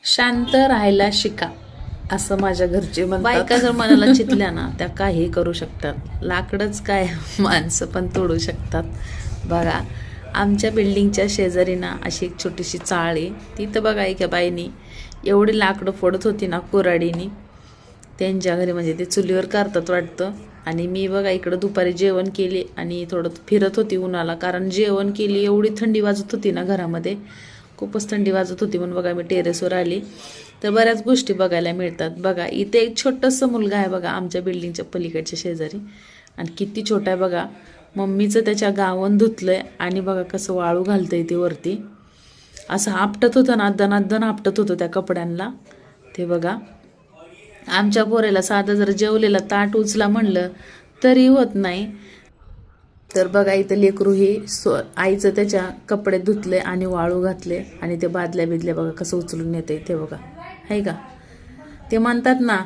शांत राहायला शिका असं माझ्या घरचे म्हणतात. बायका जर मनाला चितल्या ना त्या काही करू शकतात. लाकडच काय माणसं पण तोडू शकतात. बघा आमच्या बिल्डिंगच्या शेजारी ना अशी एक छोटीशी चाळ आहे. तिथं बघा एका बाईनी एवढी लाकडं फोडत होती ना कुऱ्हाडीनी. त्यांच्या घरी म्हणजे ते चुलीवर करतात वाटतं. आणि मी बघा इकडं दुपारी जेवण केले आणि थोडं फिरत होती उन्हाला, कारण जेवण केली एवढी थंडी वाजत होती ना घरामध्ये, खूपच थंडी वाजत होती. म्हणून बघा मी टेरेसवर आली तर बऱ्याच गोष्टी बघायला मिळतात. बघा इथे एक छोटंसं मुलगा आहे बघा आमच्या बिल्डिंगच्या पलीकडच्या शेजारी, आणि किती छोटा आहे बघा. मम्मीचं त्याच्या गावन धुतलंय आणि बघा कसं वाळू घालतंय ते वरती. असं आपटत होतं ना, दनादन आपटत होतं त्या कपड्यांना. ते बघा आमच्या पोरेला साधं जर जेवलेला ताट उचला म्हणलं तरी होत नाही. तर बघा इथं लेकरू हे आईचं त्याच्या कपडे धुतले आणि वाळू घातले आणि ते बादल्या बिदल्या बघा कसं उचलून येते ते बघा, आहे का. ते म्हणतात ना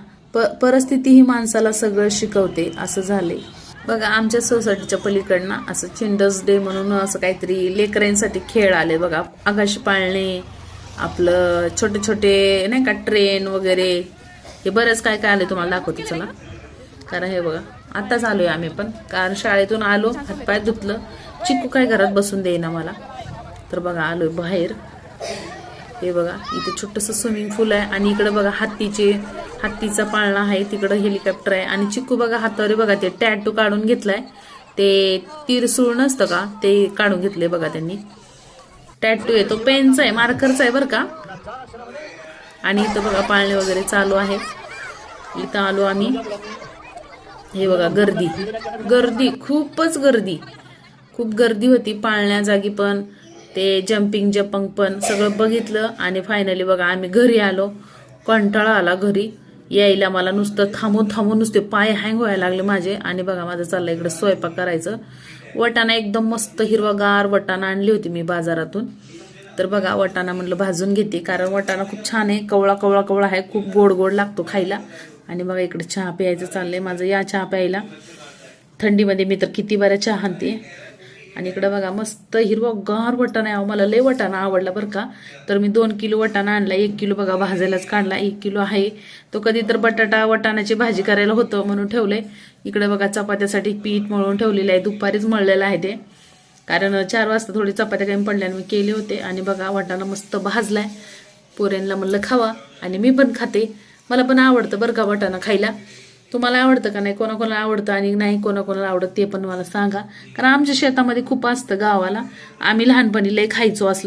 परिस्थिती ही माणसाला सगळं शिकवते, असं झालंय. बघा आमच्या सोसायटीच्या पलीकडनं असं चिल्ड्रन्स डे म्हणून असं काहीतरी लेकरांसाठी खेळ आले बघा. आकाश पाळणे, आपलं छोटे छोटे नाही का ट्रेन वगैरे, हे बरंच काय काय आले तुम्हाला दाखवते चला. कारण हे बघा आताच आलोय आम्ही पण, कारण शाळेतून आलो हातपाय धुतलं. चिकू काय घरात बसून देईना मला, तर बघा आलोय बाहेर. हे बघा इथे छोटंसं स्विमिंग पूल आहे आणि इकडे बघा हत्तीचा पाळणा आहे, तिकडं हेलिकॉप्टर आहे. आणि चिकू बघा हातावर बघा ते टॅटू काढून घेतलाय. ते तिरसूळ नसतं का ते काढून घेतले बघा त्यांनी. टॅटू आहे तो पेनचा आहे, मार्करचा आहे बरं का. आणि इथं बघा पाळणे वगैरे चालू आहे. इथं आलो आम्ही. हे बघा गर्दी खूपच खूप गर्दी होती पाळण्या जागी पण, ते जम्पिंग पण सगळं बघितलं. आणि फायनली बघा आम्ही घरी आलो. कंटाळा आला घरी यायला मला, नुसतं थांबून नुसते पाय हँग व्हायला लागले माझे. आणि बघा माझं चाललंय इकडे स्वयंपाक करायचं. वटाणा एकदम मस्त हिरवागार वटाणा आणली होती मी बाजारातून. तर बघा वटाणा म्हणलं भाजून घेते, कारण वटाणा खूप छान आहे, कवळा आहे, खूप गोड लागतो खायला. आणि बघा इकडे चहा प्यायचं चाललंय माझं. या चहा प्यायला थंडीमध्ये मी तर किती बऱ्या चहा आणते. आणि इकडं बघा मस्त हिरवागार वटाणा आहे. मला लय वटाणा आवडला बरं का. तर मी 2 किलो वटाणा आणला. 1 किलो बघा भाजायलाच काढला. 1 किलो आहे तो, कधी तर बटाटा वटाण्याची भाजी करायला होतं म्हणून ठेवलंय. इकडे बघा चपात्यासाठी पीठ मळून ठेवलेलं आहे, दुपारीच मळलेलं आहे ते, कारण 4 वाजता थोडी चपात्या कमी पडल्याने मी केले होते. आणि बघा वाटाणा मस्त भाजलाय. पोऱ्यांना म्हणलं खावा आणि मी पण खाते. मला पण आवडतं बरं का वाटाणा खायला. तुम्हाला आवडतं का नाही, कोणाकोणाला आवडतं आणि नाही कोणाकोणाला आवडतं ते पण मला सांगा. कारण आमच्या शेतामध्ये खूप असतं गावाला, आम्ही लहानपणी लय खायचो असलं.